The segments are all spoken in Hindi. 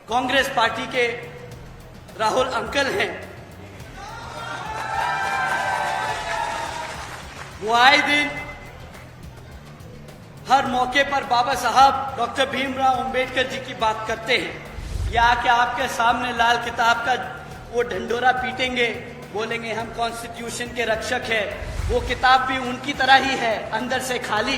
कांग्रेस पार्टी के राहुल अंकल हैं, वो आए दिन हर मौके पर बाबा साहब डॉक्टर भीमराव अंबेडकर जी की बात करते हैं। या आके आपके सामने लाल किताब का वो ढंडोरा पीटेंगे, बोलेंगे हम कॉन्स्टिट्यूशन के रक्षक है। वो किताब भी उनकी तरह ही है, अंदर से खाली,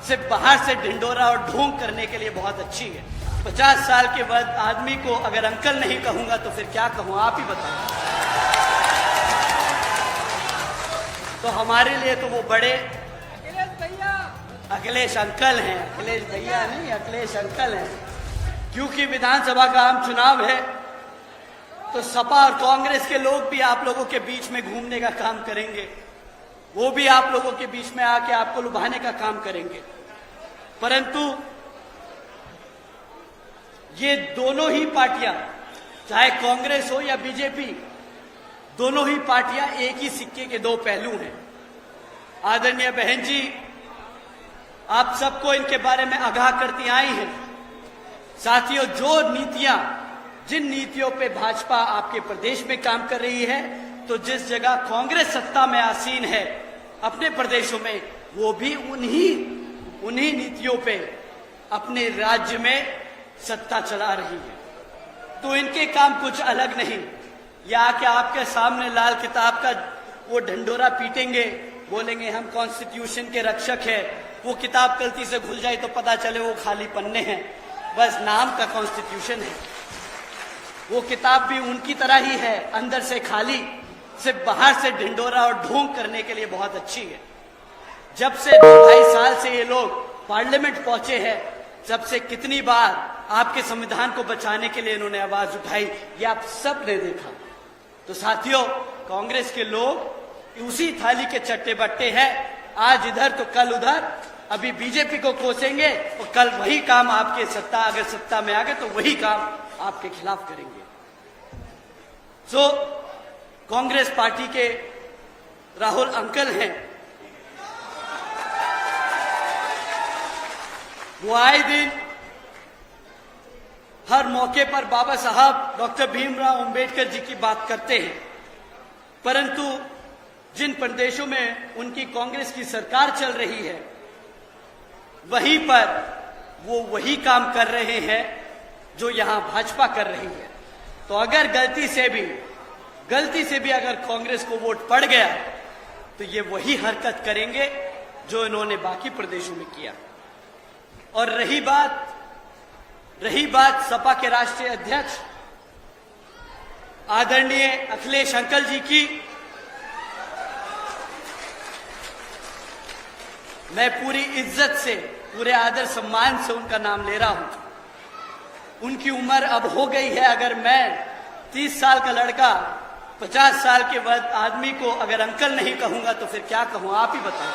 सिर्फ बाहर से ढिंडोरा और ढोंग करने के लिए बहुत अच्छी है। 50 साल के बाद आदमी को अगर अंकल नहीं कहूंगा तो फिर क्या कहूं, आप ही बताएं। तो हमारे लिए तो वो बड़े अखिलेश अंकल हैं, अखिलेश भैया नहीं, अखिलेश अंकल हैं। क्योंकि विधानसभा का आम चुनाव है तो सपा और कांग्रेस के लोग भी आप लोगों के बीच में घूमने का काम करेंगे, वो भी आप लोगों के बीच में आके आपको लुभाने का काम करेंगे। परंतु ये दोनों ही पार्टियां, चाहे कांग्रेस हो या बीजेपी, दोनों ही पार्टियां एक ही सिक्के के दो पहलू हैं। आदरणीय बहन जी, आप सबको इनके बारे में आगाह करती आई हैं। साथियों, जो नीतियां, जिन नीतियों पे भाजपा आपके प्रदेश में काम कर रही है, तो जिस जगह कांग्रेस सत्ता में आसीन है अपने प्रदेशों में, वो भी उन्हीं नीतियों पे अपने राज्य में सत्ता चला रही है। तो इनके काम कुछ अलग नहीं। या आके आपके सामने लाल किताब का वो ढंडोरा पीटेंगे, बोलेंगे हम कॉन्स्टिट्यूशन के रक्षक है। वो किताब गलती से खुल जाए तो पता चले वो खाली पन्ने हैं, बस नाम का कॉन्स्टिट्यूशन है। वो किताब भी उनकी तरह ही है, अंदर से खाली, सिर्फ बाहर से ढिंडोरा और ढोंग करने के लिए बहुत अच्छी है। जब से 2-2.5 साल से ये लोग पार्लियामेंट पहुंचे हैं, जब से कितनी बार आपके संविधान को बचाने के लिए इन्होंने आवाज उठाई, ये आप सब ने देखा। तो साथियों, कांग्रेस के लोग उसी थाली के चट्टे बट्टे हैं, आज इधर तो कल उधर। अभी बीजेपी को कोसेंगे और कल वही काम आपके अगर सत्ता में आ गए तो वही काम आपके खिलाफ करेंगे। सो कांग्रेस पार्टी के राहुल अंकल हैं, वो आए दिन हर मौके पर बाबा साहब डॉक्टर भीमराव अंबेडकर जी की बात करते हैं। परंतु जिन प्रदेशों में उनकी कांग्रेस की सरकार चल रही है, वहीं पर वो वही काम कर रहे हैं जो यहां भाजपा कर रही है। तो अगर गलती से भी अगर कांग्रेस को वोट पड़ गया तो ये वही हरकत करेंगे जो इन्होंने बाकी प्रदेशों में किया। और रही बात सपा के राष्ट्रीय अध्यक्ष आदरणीय अखिलेश अंकल जी की, मैं पूरी इज्जत से, पूरे आदर सम्मान से उनका नाम ले रहा हूं। उनकी उम्र अब हो गई है। अगर मैं 30 साल का लड़का 50 साल के बाद आदमी को अगर अंकल नहीं कहूंगा तो फिर क्या कहूं, आप ही बताएं।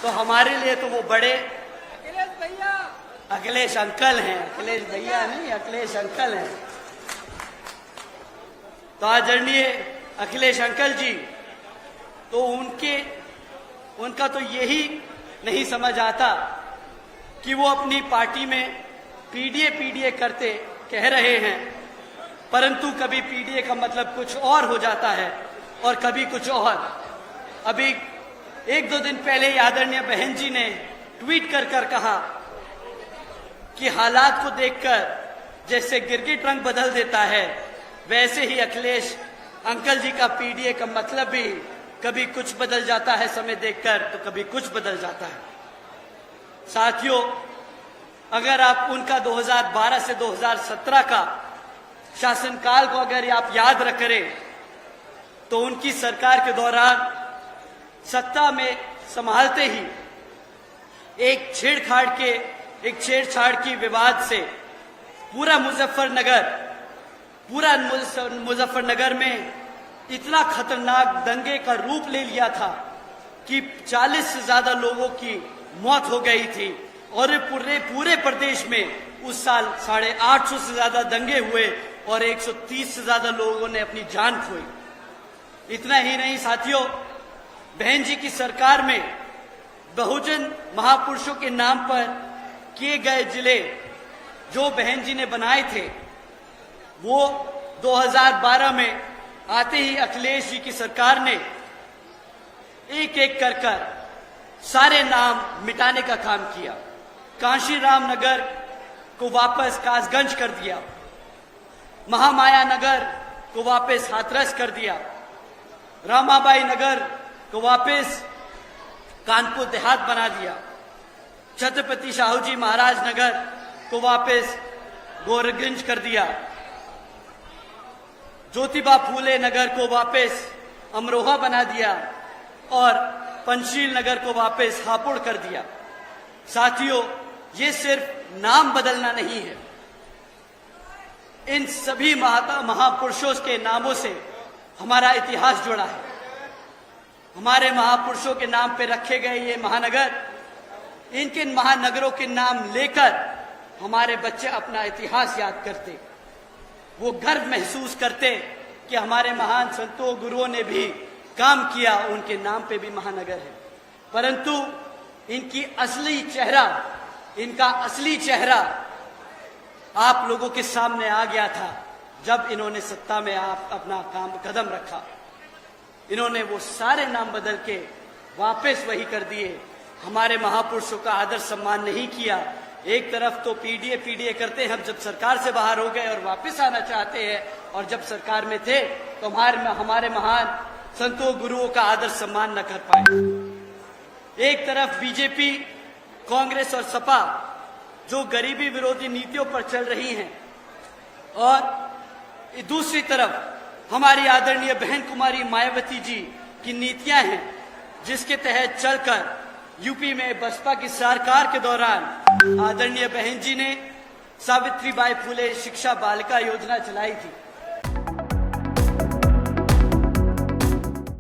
तो हमारे लिए तो वो बड़े अखिलेश अंकल हैं, अखिलेश भैया नहीं, अखिलेश अंकल हैं। तो आदरणीय अखिलेश अंकल जी, तो उनका तो यही नहीं समझ आता कि वो अपनी पार्टी में पीडीए करते कह रहे हैं, परंतु कभी पीडीए का मतलब कुछ और हो जाता है और कभी कुछ और। अभी 1-2 दिन पहले ही आदरणीय बहन जी ने ट्वीट कर कहा कि हालात को देखकर जैसे गिरगिट रंग बदल देता है, वैसे ही अखिलेश अंकल जी का पीडीए का मतलब भी कभी कुछ बदल जाता है, समय देखकर तो कभी कुछ बदल जाता है। साथियों, अगर आप उनका 2012 से 2017 का शासनकाल को अगर आप याद करें तो उनकी सरकार के दौरान सत्ता में संभालते ही एक छेड़छाड़ की विवाद से पूरा मुजफ्फरनगर में इतना खतरनाक दंगे का रूप ले लिया था कि 40 से ज्यादा लोगों की मौत हो गई थी और पूरे प्रदेश में उस साल 850 से ज्यादा दंगे हुए और 130 से ज्यादा लोगों ने अपनी जान खोई। इतना ही नहीं साथियों, बहन जी की सरकार में बहुजन महापुरुषों के नाम पर किए गए जिले जो बहन जी ने बनाए थे, वो 2012 में आते ही अखिलेश जी की सरकार ने एक एक कर सारे नाम मिटाने का काम किया। कांशीराम नगर को वापस कासगंज कर दिया, महामाया नगर को वापस हाथरस कर दिया, रामाबाई नगर को वापस कानपुर देहात बना दिया, छत्रपति शाहू जी महाराज नगर को वापस गोरखगंज कर दिया, ज्योतिबा फूले नगर को वापस अमरोहा बना दिया और पंचशील नगर को वापस हापुड़ कर दिया। साथियों, ये सिर्फ नाम बदलना नहीं है, इन सभी महापुरुषों के नामों से हमारा इतिहास जुड़ा है। हमारे महापुरुषों के नाम पे रखे गए ये महानगर, इनके महानगरों के नाम लेकर हमारे बच्चे अपना इतिहास याद करते, वो गर्व महसूस करते कि हमारे महान संतों गुरुओं ने भी काम किया, उनके नाम पे भी महानगर है। परंतु इनका असली चेहरा आप लोगों के सामने आ गया था जब इन्होंने सत्ता में अपना कदम रखा। इन्होंने वो सारे नाम बदल के वापस वही कर दिए, हमारे महापुरुषों का आदर सम्मान नहीं किया। एक तरफ तो पीडीए करते हैं, हम जब सरकार से बाहर हो गए और वापस आना चाहते हैं, और जब सरकार में थे तो हमारे महान संतों गुरुओं का आदर सम्मान न कर पाए। एक तरफ बीजेपी, कांग्रेस और सपा जो गरीबी विरोधी नीतियों पर चल रही हैं, और दूसरी तरफ हमारी आदरणीय बहन कुमारी मायावती जी की नीतियां हैं, जिसके तहत चलकर यूपी में बसपा की सरकार के दौरान आदरणीय बहन जी ने सावित्रीबाई फुले शिक्षा बालिका योजना चलाई थी।